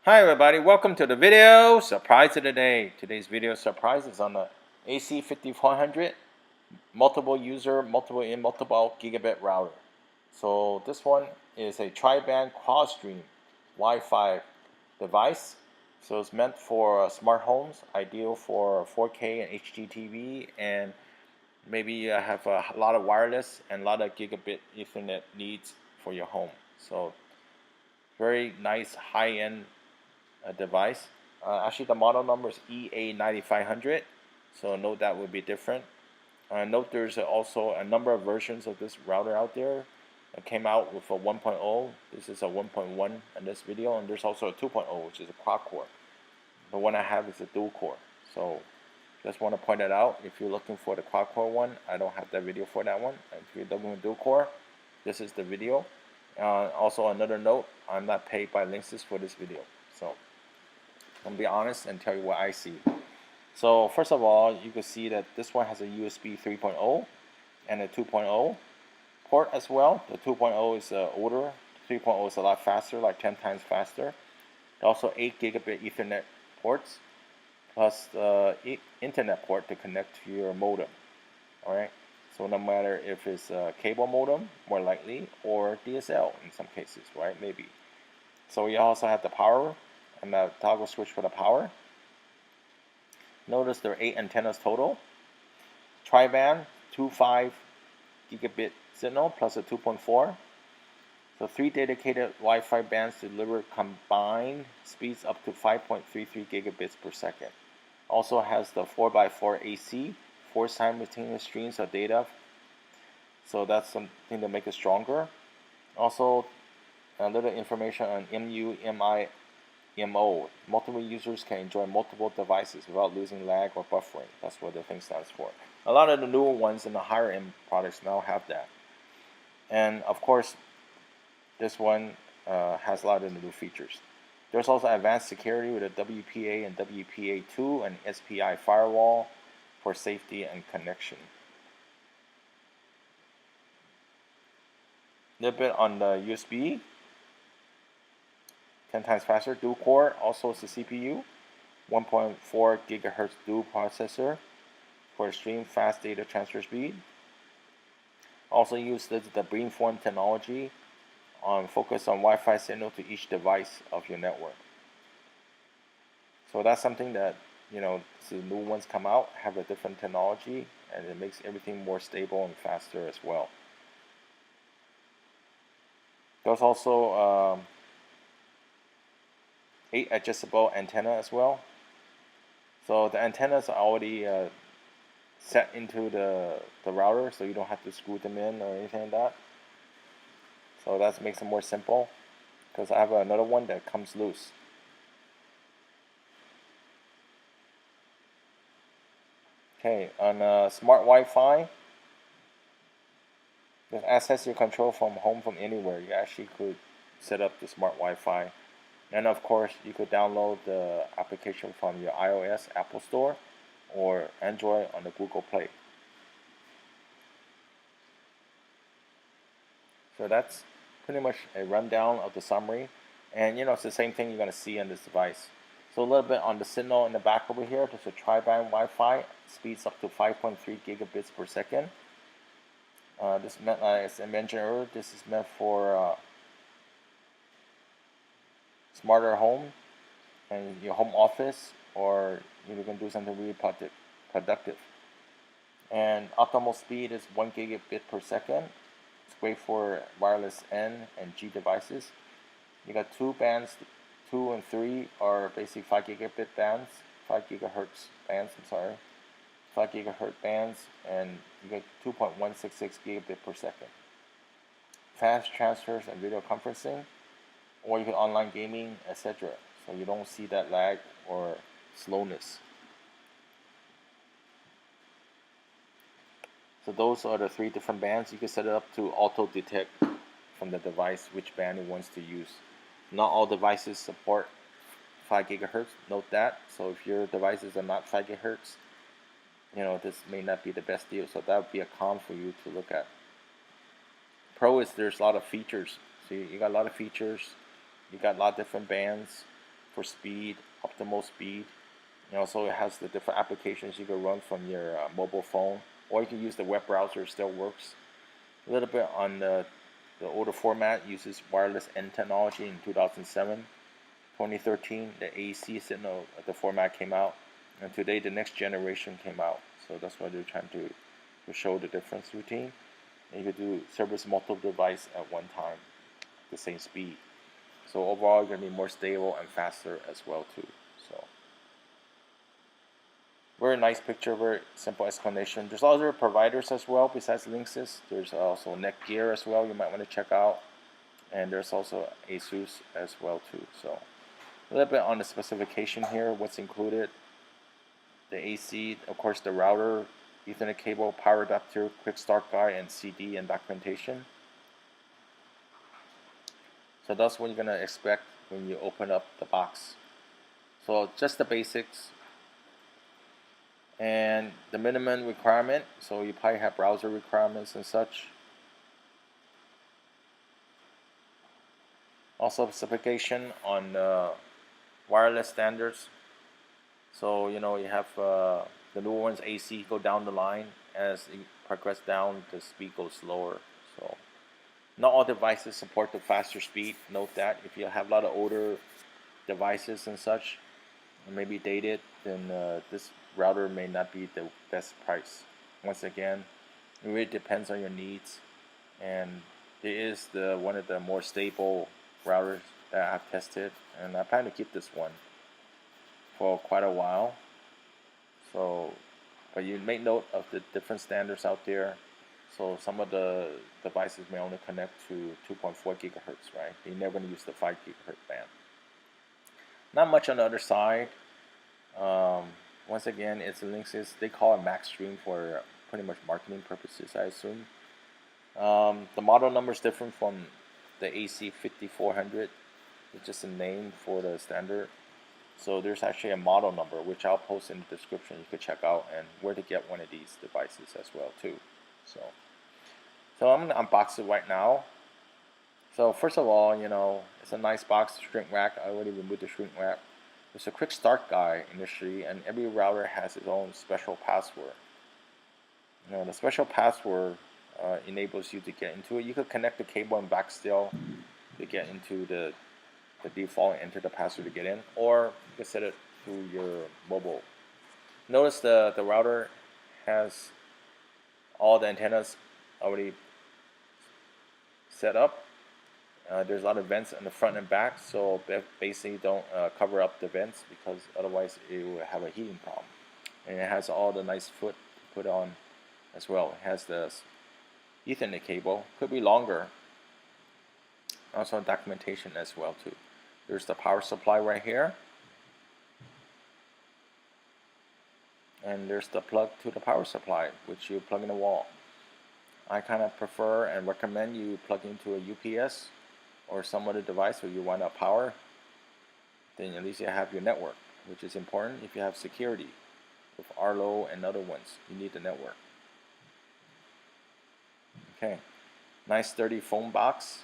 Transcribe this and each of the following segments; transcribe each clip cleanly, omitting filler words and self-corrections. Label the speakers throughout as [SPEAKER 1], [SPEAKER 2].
[SPEAKER 1] Hi everybody, welcome to the video surprise of the day. Today's video surprise is on the AC5400 multiple user, multiple in, multiple gigabit router. So this one is a tri-band cross-stream Wi-Fi device. So it's meant for smart homes, ideal for 4K and HDTV, and maybe you have a lot of wireless and a lot of gigabit Ethernet needs for your home. So very nice high-end device. Actually, the model number is EA9500, so note that would be different. Note there's also a number of versions of this router out there. It came out with a 1.0. This is a 1.1 in this video, and there's also a 2.0, which is a quad core. The one I have is a dual core. So just want to point it out. If you're looking for the quad core one, I don't have that video for that one. If you're looking for dual core, this is the video. Also another note, I'm not paid by Linksys for this video. So I'm gonna be honest and tell you what I see. So first of all, you can see that this one has a USB 3.0 and a 2.0 port as well. The 2.0 is older. 3.0 is a lot faster, like 10 times faster. Also 8 gigabit Ethernet ports plus the internet port to connect to your modem. Alright, so no matter if it's a cable modem, more likely, or DSL in some cases, right? Maybe. So you also have the power and the toggle switch for the power. Notice there are 8 antennas total. Tri-band, 2.5 gigabit signal plus a 2.4. So 3 dedicated Wi-Fi bands deliver combined speeds up to 5.33 gigabits per second. Also has the 4x4 AC, 4 simultaneous streams of data. So that's something to make it stronger. Also, a little information on MU-MIMO. Multiple users can enjoy multiple devices without losing lag or buffering. That's what the thing stands for. A lot of the newer ones in the higher end products now have that. And of course, this one has a lot of the new features. There's also advanced security with a WPA and WPA2 and SPI firewall for safety and connection. A little bit on the USB. 10 times faster, dual core, also it's a CPU, 1.4 gigahertz dual processor for extreme fast data transfer speed. Also use the beamform technology on focus on Wi-Fi signal to each device of your network. So that's something that, you know, the new ones come out, have a different technology, and it makes everything more stable and faster as well. There's also 8 adjustable antenna as well. So the antennas are already set into the router, so you don't have to screw them in or anything like that. So that makes it more simple, because I have another one that comes loose. Okay, on smart Wi-Fi, just access your control from home from anywhere. You actually could set up the smart Wi-Fi. And of course, you could download the application from your iOS Apple Store or Android on the Google Play. So that's pretty much a rundown of the summary. And you know, it's the same thing you're going to see on this device. So a little bit on the signal in the back over here. There's a tri-band Wi-Fi, speeds up to 5.3 gigabits per second. This meant, as I mentioned earlier, this is meant for smarter home and your home office, or you can do something really productive. And optimal speed is 1 gigabit per second. It's great for wireless N and G devices. You got 2 bands, 2 and 3 are basically 5 gigabit bands, 5 gigahertz bands, 5 gigahertz bands, and you get 2.166 gigabit per second. Fast transfers and video conferencing, or you can online gaming, etc. So you don't see that lag or slowness. So those are the 3 different bands. You can set it up to auto detect from the device which band it wants to use. Not all devices support 5 gigahertz. Note that. So if your devices are not 5 gigahertz, you know, this may not be the best deal. So that would be a con for you to look at. Pro is there's a lot of features. So you got a lot of features. You got a lot of different bands. for speed, optimal speed. And also it has the different applications you can run from your mobile phone, or you can use the web browser, it still works. A little bit on the older format, uses wireless N technology in 2007. 2013, the AEC signal, the format came out, and today the next generation came out. So that's why they're trying to show the difference between. And you could do service multiple device at one time, the same speed. So overall, you're gonna be more stable and faster as well too. So very nice picture, very simple explanation. There's other providers as well besides Linksys. There's also Netgear as well. You might want to check out, and there's also ASUS as well too. So a little bit on the specification here, what's included. The AC, of course, the router, Ethernet cable, power adapter, quick start guide, and CD and documentation. So that's what you're gonna expect when you open up the box. So just the basics and the minimum requirement. So you probably have browser requirements and such. Also specification on wireless standards. So you know you have the new ones AC go down the line. As you progress down, the speed goes slower. So not all devices support the faster speed. Note that if you have a lot of older devices and such, maybe dated, then this router may not be the best price. Once again, it really depends on your needs, and it is one of the more stable routers that I've tested, and I plan to keep this one for quite a while. So, but you make note of the different standards out there. So some of the devices may only connect to 2.4 gigahertz, right? You're never going to use the 5 gigahertz band. Not much on the other side. Once again, it's a Linksys. They call it Max Stream for pretty much marketing purposes, I assume. The model number is different from the AC5400. It's just a name for the standard. So there's actually a model number, which I'll post in the description. You could check out, and where to get one of these devices as well too. So I'm gonna unbox it right now. So first of all, you know, it's a nice box, shrink wrap. I already removed the shrink wrap. There's a quick start guide initially, and every router has its own special password. You know, the special password enables you to get into it. You could connect the cable and back still to get into the default and enter the password to get in, or you can set it through your mobile. Notice the router has all the antennas already set up. There's a lot of vents in the front and back, so basically don't cover up the vents, because otherwise it will have a heating problem. And it has all the nice foot put on as well. It has the Ethernet cable, could be longer. Also documentation as well too. There's the power supply right here, and there's the plug to the power supply, which you plug in the wall. I kind of prefer and recommend you plug into a UPS or some other device where you want a power. Then at least you have your network, which is important if you have security. With Arlo and other ones, you need the network. Okay, nice sturdy foam box.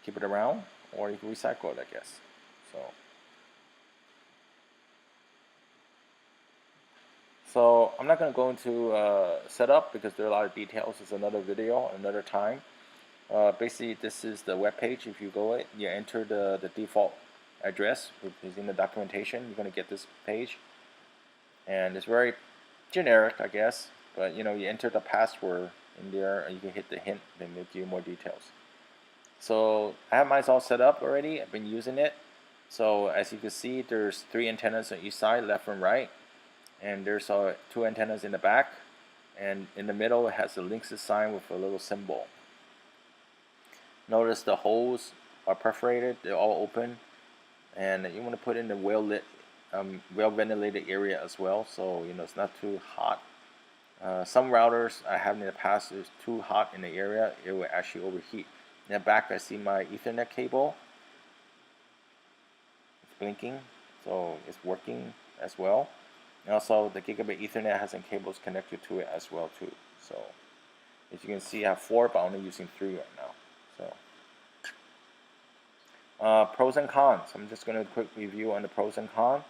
[SPEAKER 1] Keep it around, or you can recycle it, I guess. So I'm not going to go into setup, because there are a lot of details. It's another video, another time. Basically, this is the web page. If you go it, you enter the default address, which is in the documentation. You're going to get this page, and it's very generic, I guess. But you know, you enter the password in there, and you can hit the hint. Then they'll give you more details. So I have mine all set up already. I've been using it. So as you can see, there's 3 antennas on each side, left and right, and there's 2 antennas in the back, and in the middle it has a Linksys sign with a little symbol. Notice the holes are perforated; they're all open, and you want to put in the well-lit, well-ventilated area as well, so you know it's not too hot. Some routers I have in the past is too hot in the area; it will actually overheat. In the back, I see my Ethernet cable. It's blinking, so it's working as well. And also, the Gigabit Ethernet has some cables connected to it as well too. So, as you can see, I have 4, but I'm only using 3 right now. So, Pros and cons. I'm just going to quick review on the pros and cons.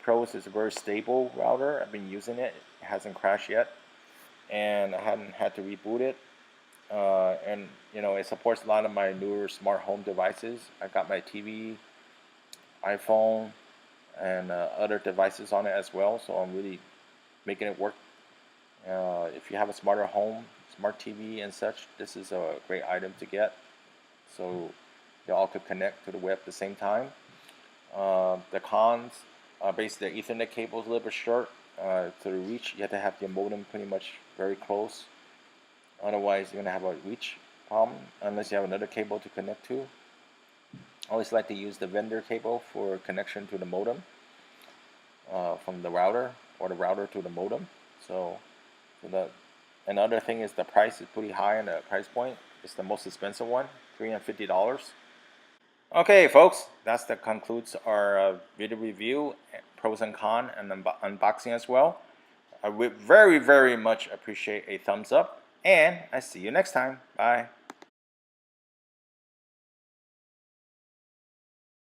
[SPEAKER 1] Pros is a very stable router. I've been using it. It hasn't crashed yet, and I haven't had to reboot it. And you know, it supports a lot of my newer smart home devices. I got my TV, iPhone, and other devices on it as well. So I'm really making it work. If you have a smarter home, smart TV and such, this is a great item to get. So they all could connect to the web at the same time. The cons, basically the Ethernet cable is a little bit short. To the reach, you have to have your modem pretty much very close. Otherwise, you're going to have a reach problem unless you have another cable to connect to. I always like to use the vendor cable for connection to the modem from the router, or the router to the modem. So another thing is the price is pretty high in the price point. It's the most expensive one, $350. Okay, folks, that concludes our video review, pros and cons, and unboxing as well. I would very, very much appreciate a thumbs up, and I see you next time. Bye.